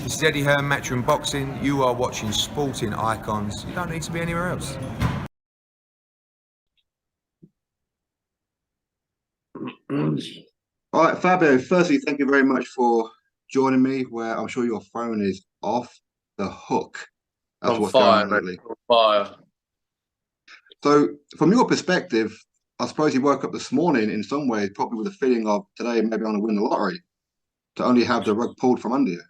This is Eddie Hearn, Matchroom Boxing. You are watching Sporting Icons. You don't need to be anywhere else. All right, Fabio, firstly, thank you very much for joining me, where I'm sure your phone is off the hook as to On what's going fire, on mate. lately. On fire. So, from your perspective, I suppose you woke up this morning in some ways, probably with a feeling of today maybe I'm going to win the lottery, to only have the rug pulled from under you.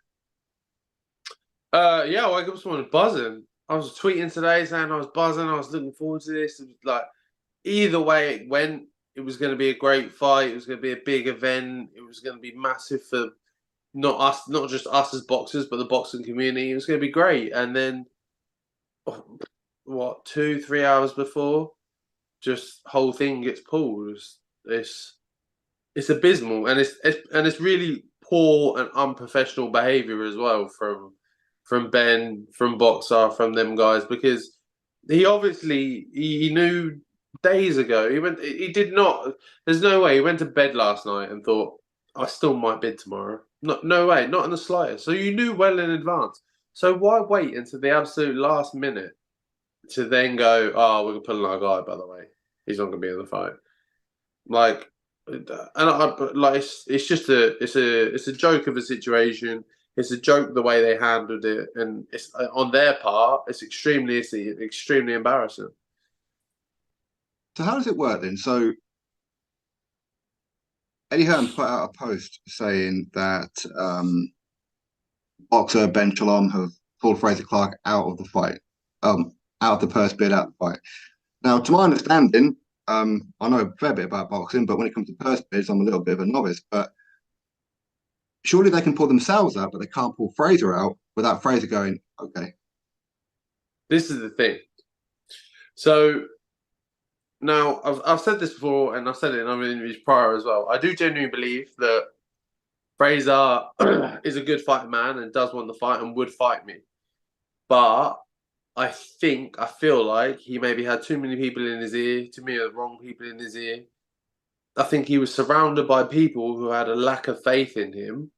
Yeah, I woke up this morning buzzing. I was tweeting today saying I was buzzing. I was looking forward to this. It was like, either way it went, it was going to be a great fight. It was going to be a big event. It was going to be massive for not just us as boxers, but the boxing community. It was going to be great. And then, what, 2-3 hours before, just whole thing gets pulled. It's abysmal, and it's really poor and unprofessional behaviour as well from Ben, from Boxer, from them guys, because he obviously he knew days ago. He did not. There's no way he went to bed last night and thought, I still might bid tomorrow. No way, not in the slightest. So you knew well in advance. So why wait until the absolute last minute to then go, oh, we're pulling our guy, by the way. He's not going to be in the fight. Like, it's just a joke of a situation. It's a joke the way they handled it, and it's on their part. It's extremely embarrassing. So, how does it work then? So, Eddie Hearn put out a post saying that boxer Ben Shalom have pulled Frazer Clarke out of the fight, out of the purse bid, out of the fight. Now, to my understanding, I know a fair bit about boxing, but when it comes to purse bids, I'm a little bit of a novice. But surely they can pull themselves out, but they can't pull Frazer out without Frazer going, okay. This is the thing. So now I've said this before, and I've said it in other interviews prior as well. I do genuinely believe that Frazer is a good fighting man and does want the fight and would fight me, but I feel like he maybe had too many people in his ear, too many of the wrong people in his ear. I think he was surrounded by people who had a lack of faith in him,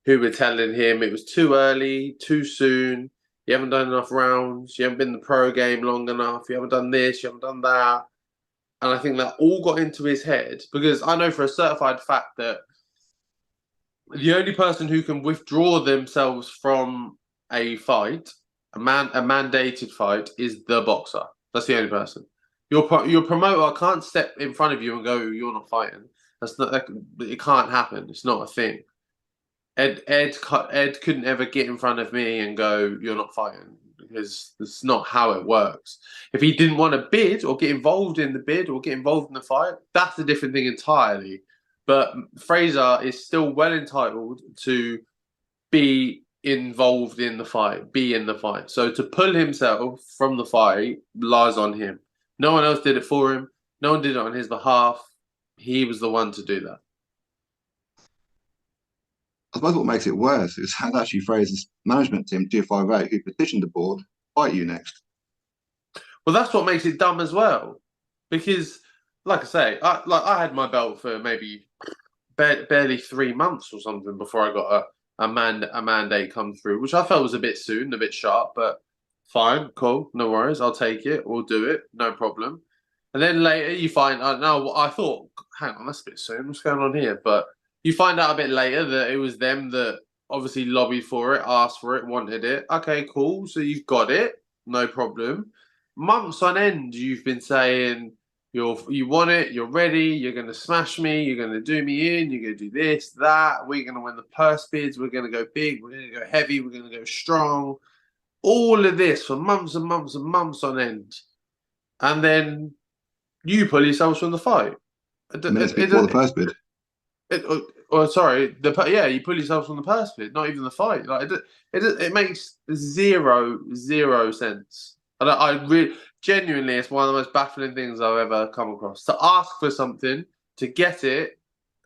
who were telling him it was too early, too soon, you haven't done enough rounds, you haven't been in the pro game long enough, you haven't done this, you haven't done that. And I think that all got into his head, because I know for a certified fact that the only person who can withdraw themselves from a fight, a mandated fight, is the boxer. That's the only person. Your promoter can't step in front of you and go, "You're not fighting." It can't happen. It's not a thing. Ed couldn't ever get in front of me and go, "You're not fighting," because that's not how it works. If he didn't want to bid or get involved in the bid or get involved in the fight, that's a different thing entirely. But Frazer is still well entitled to be involved in the fight, be in the fight. So to pull himself from the fight lies on him. No one else did it for him. No one did it on his behalf. He was the one to do that. I suppose what makes it worse is had actually Frazer's management team, 258, who petitioned the board, fight you next. Well, that's what makes it dumb as well. Because, like I say, I had my belt for maybe barely 3 months or something before I got a mandate come through, which I felt was a bit soon, a bit sharp, but fine, cool, no worries, I'll take it, we'll do it, no problem. And then later you find out, now I thought, hang on, that's a bit soon, what's going on here? But you find out a bit later that it was them that obviously lobbied for it, asked for it, wanted it. Okay, cool, so you've got it, no problem. Months on end, you've been saying, you want it, you're ready, you're going to smash me, you're going to do me in, you're going to do this, that, we're going to win the purse bids, we're going to go big, we're going to go heavy, we're going to go strong. All of this for months and months and months on end. And then you pull yourselves from the fight. Minutes before the first bid. You pull yourselves from the purse bid, not even the fight. Like it makes zero sense. And I really, genuinely, it's one of the most baffling things I've ever come across. To ask for something, to get it,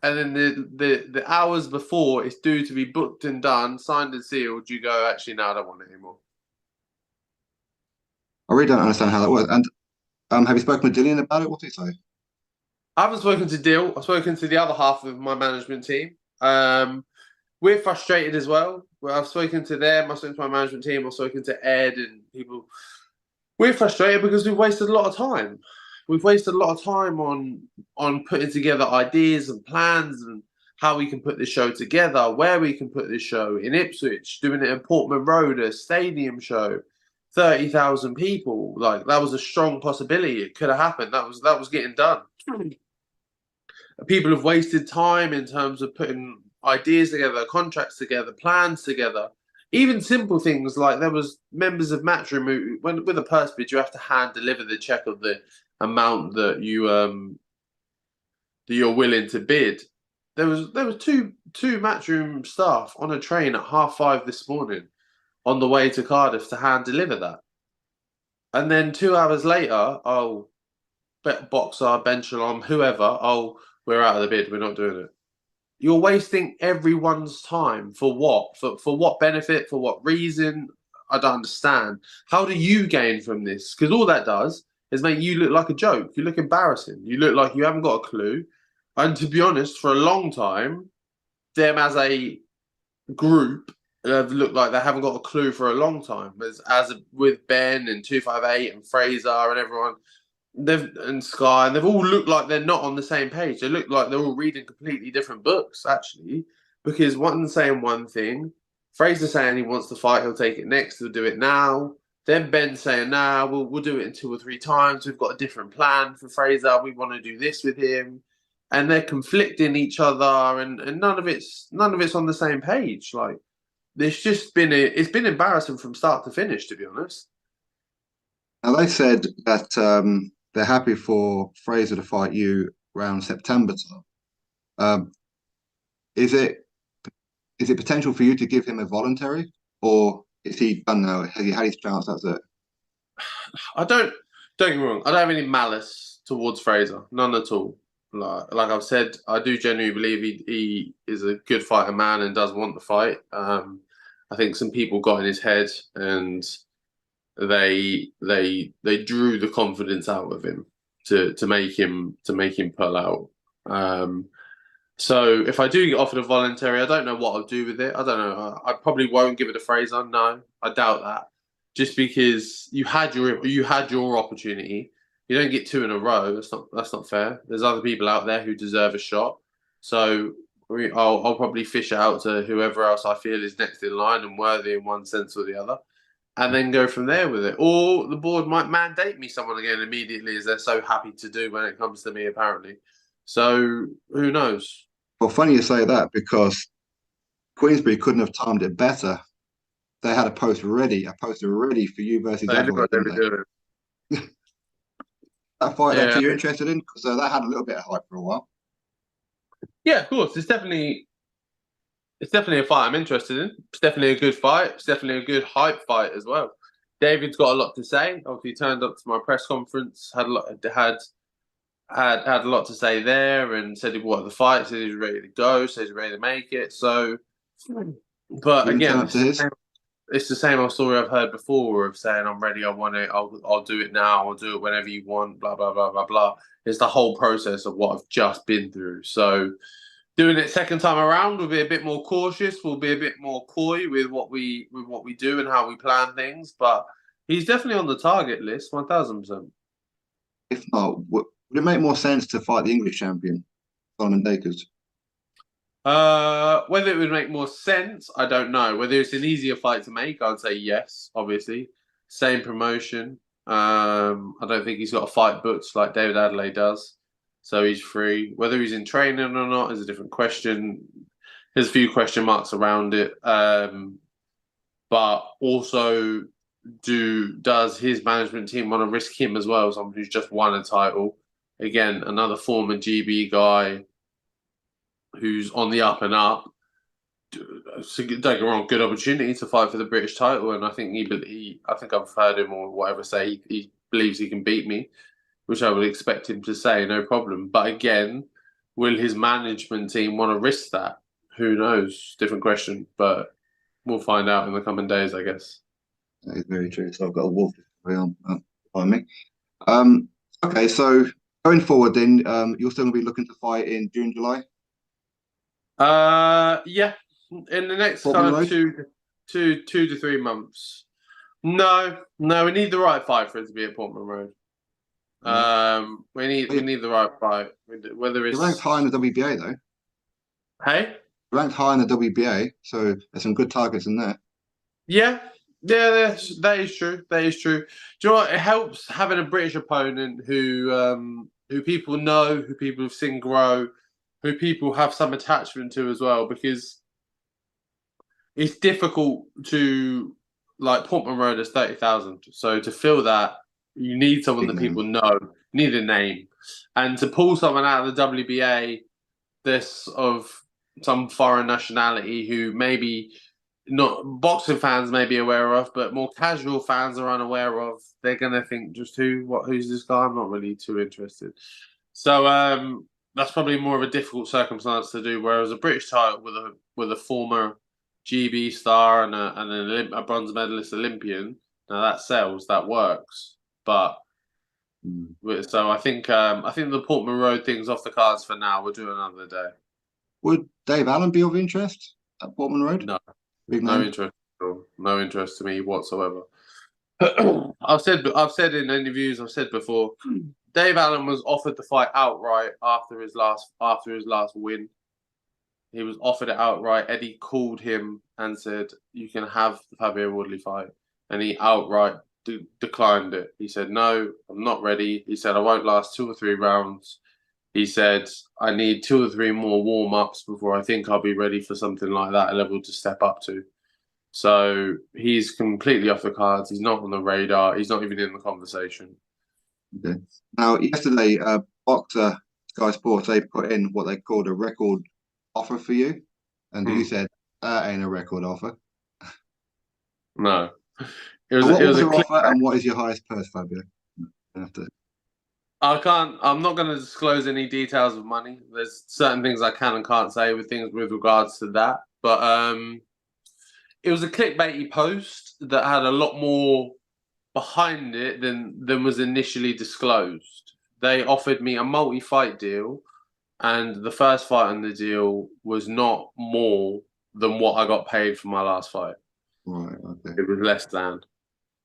and then the hours before it's due to be booked and done, signed and sealed, you go, actually, no, I don't want it anymore. I really don't understand how that works. And have you spoken with Dillian about it? What did he say? I haven't spoken to Dill. I've spoken to the other half of my management team. We're frustrated as well, well, I've spoken to them, I've spoken to my management team, I've spoken to Ed and people. We're frustrated because we've wasted a lot of time. We've wasted a lot of time on putting together ideas and plans and how we can put this show together, where we can put this show in Ipswich, doing it in Portman Road, a stadium show, 30,000 people. Like, that was a strong possibility. It could have happened. That was getting done. People have wasted time in terms of putting ideas together, contracts together, plans together. Even simple things like there was members of Matchroom who, when with a purse bid, you have to hand deliver the check of the amount that you're willing to bid. There was two Matchroom staff on a train at 5:30 this morning on the way to Cardiff to hand deliver that. And then 2 hours later, oh, Boxer, Benchaloom, whoever, oh, we're out of the bid, we're not doing it. You're wasting everyone's time for what? For what benefit? For what reason? I don't understand. How do you gain from this? Because all that does is make you look like a joke. You look embarrassing. You look like you haven't got a clue. And to be honest, for a long time, them as a group have looked like they haven't got a clue for a long time. As with Ben and 258 and Fraser and everyone, and Sky, and they've all looked like they're not on the same page. They look like they're all reading completely different books, actually, because one's saying one thing, Fraser's saying he wants to fight, he'll take it next, he'll do it now. Then Ben's saying, nah, we'll do it in 2 or 3 times. We've got a different plan for Fraser. We want to do this with him, and they're conflicting each other, and none of it's on the same page. Like, it's just been it's been embarrassing from start to finish, to be honest. Now they said that they're happy for Fraser to fight you around September time. Is it potential for you to give him a voluntary, or is he done now? Has he had his chance? That's it. Don't get me wrong. I don't have any malice towards Fraser, none at all. Like I've said, I do genuinely believe he is a good fighter man and does want the fight. I think some people got in his head and they drew the confidence out of him to make him pull out. So if I do get offered a voluntary, I don't know what I'll do with it. I don't know. I probably won't give it a Fraser. No, I doubt that. Just because you had your opportunity, you don't get 2 in a row. That's not fair. There's other people out there who deserve a shot. So I'll probably fish it out to whoever else I feel is next in line and worthy in one sense or the other, and then go from there with it. Or the board might mandate me someone again immediately, as they're so happy to do when it comes to me, apparently. So who knows? Well, funny you say that, because Queensbury couldn't have timed it better. They had a poster ready for you versus Adelaide, didn't they? That fight that you're interested in, because that had a little bit of hype for a while. Yeah, of course. It's definitely a fight I'm interested in. It's definitely a good fight. It's definitely a good hype fight as well. David's got a lot to say. Obviously, he turned up to my press conference, had a lot to say there, and said he wanted the fight, said he was ready to go, said he was ready to make it. So, but again, it's the same old story I've heard before of saying I'm ready, I want it, I'll do it now, I'll do it whenever you want, blah blah blah blah blah. It's the whole process of what I've just been through. So, doing it second time around, we'll be a bit more cautious. We'll be a bit more coy with what we do and how we plan things. But he's definitely on the target list, 1000%. If not, would it make more sense to fight the English champion, Solomon Dakers? Whether it would make more sense, I don't know. Whether it's an easier fight to make, I'd say yes, obviously. Same promotion. I don't think he's got a fight booked like David Adelaide does. So he's free. Whether he's in training or not is a different question. There's a few question marks around it. But also, does his management team want to risk him as well? Someone who's just won a title. Again, another former GB guy who's on the up and up. So don't get me wrong, good opportunity to fight for the British title, and I think I think I've heard him or whatever say he believes he can beat me, which I would expect him to say, no problem. But again, will his management team want to risk that? Who knows? Different question, but we'll find out in the coming days, I guess. That is very true. So I've got a wolf on behind me. Okay, so going forward, then you're still going to be looking to fight in June, July. Yeah, in the next kind of 2 to 3 months. No, we need the right fight for it to be at Portman Road. We need the right fight. Whether it's You're ranked high in the WBA though. Hey? Ranked high in the WBA, so there's some good targets in there. Yeah, that is true. That is true. Do you know what? It helps having a British opponent who people know, who people have seen grow, who people have some attachment to as well, because it's difficult to, like, Portman Road is 30,000. So to fill that, you need someone that people know, you need a name, and to pull someone out of the WBA, this of some foreign nationality who maybe not boxing fans may be aware of, but more casual fans are unaware of. They're gonna think, just who's this guy? I'm not really too interested. So that's probably more of a difficult circumstance to do. Whereas a British title with a former GB star and a bronze medalist Olympian, now that sells, that works. But so I think the Portman Road thing's off the cards for now. We'll do another day. Would Dave Allen be of interest at Portman Road? No. Big No name? interest at all. No interest to me whatsoever. I've said in interviews, I've said before, Dave Allen was offered the fight outright after his last win. He was offered it outright. Eddie called him and said, "You can have the Fabio Wardley fight," and he outright declined it. He said, "No, I'm not ready." He said, "I won't last 2 or 3 rounds." He said, "I need 2 or 3 more warm-ups before I think I'll be ready for something like that, a level to step up to." So he's completely off the cards. He's not on the radar. He's not even in the conversation. Okay. Now, yesterday, Boxer, Sky Sports, they put in what they called a record offer for you. And you said, that ain't a record offer. No. What was your offer and what is your highest purse, Fabio? I'm not going to disclose any details of money. There's certain things I can and can't say with regards to that. But it was a clickbaity post that had a lot more behind it than was initially disclosed. They offered me a multi-fight deal, and the first fight on the deal was not more than what I got paid for my last fight. Right, okay. It was less than.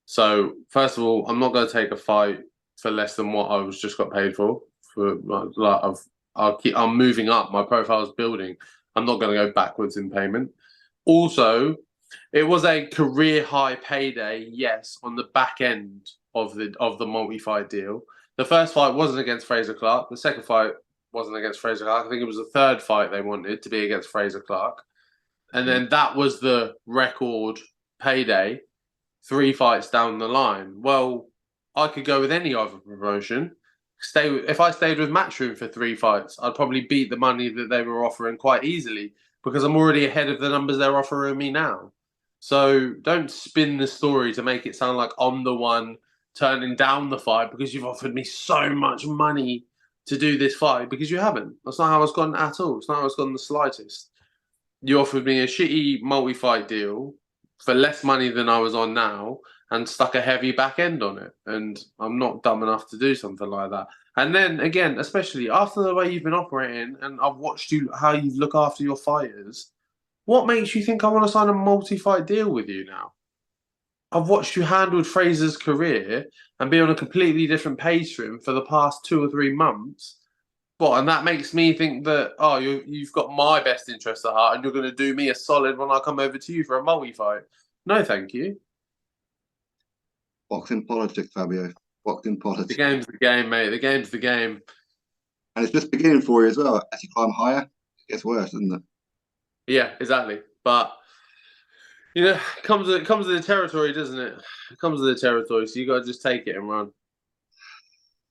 So, first of all, I'm not going to take a fight for less than what I was just got paid for. I'm moving up. My profile is building. I'm not going to go backwards in payment. Also, it was a career high payday, yes, on the back end of the multi-fight deal. The first fight wasn't against Frazer Clarke. The second fight wasn't against Frazer Clarke. I think it was the third fight they wanted to be against Frazer Clarke. And then that was the record payday 3 fights down the line. Well, I could go with any other promotion. If I stayed with Matchroom for 3 fights, I'd probably beat the money that they were offering quite easily because I'm already ahead of the numbers they're offering me now. So don't spin the story to make it sound like I'm the one turning down the fight because you've offered me so much money to do this fight, because you haven't. That's not how it's gone at all. It's not how it's gone the slightest. You offered me a shitty multi-fight deal for less money than I was on now and stuck a heavy back end on it. And I'm not dumb enough to do something like that. And then again, especially after the way you've been operating, and I've watched how you look after your fighters, what makes you think I want to sign a multi-fight deal with you now? I've watched you handle Fraser's career and be on a completely different page for him for the past 2 or 3 months. What, and that makes me think that, oh, you've got my best interest at heart and you're going to do me a solid when I come over to you for a multi-fight. No, thank you. Boxing politics, Fabio. Boxing politics. The game's the game, mate. The game's the game. And it's just beginning for you as well. As you climb higher, it gets worse, doesn't it? Yeah, exactly. But, you know, it comes with the territory, doesn't it? It comes with the territory, so you got to just take it and run.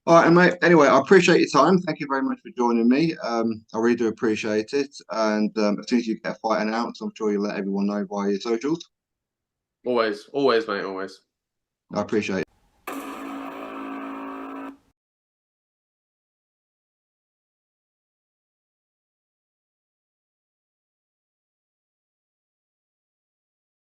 All right, mate. Anyway, I appreciate your time. Thank you very much for joining me. I really do appreciate it. And as soon as you get a fight announced, I'm sure you'll let everyone know via your socials. Always, mate, always. I appreciate it.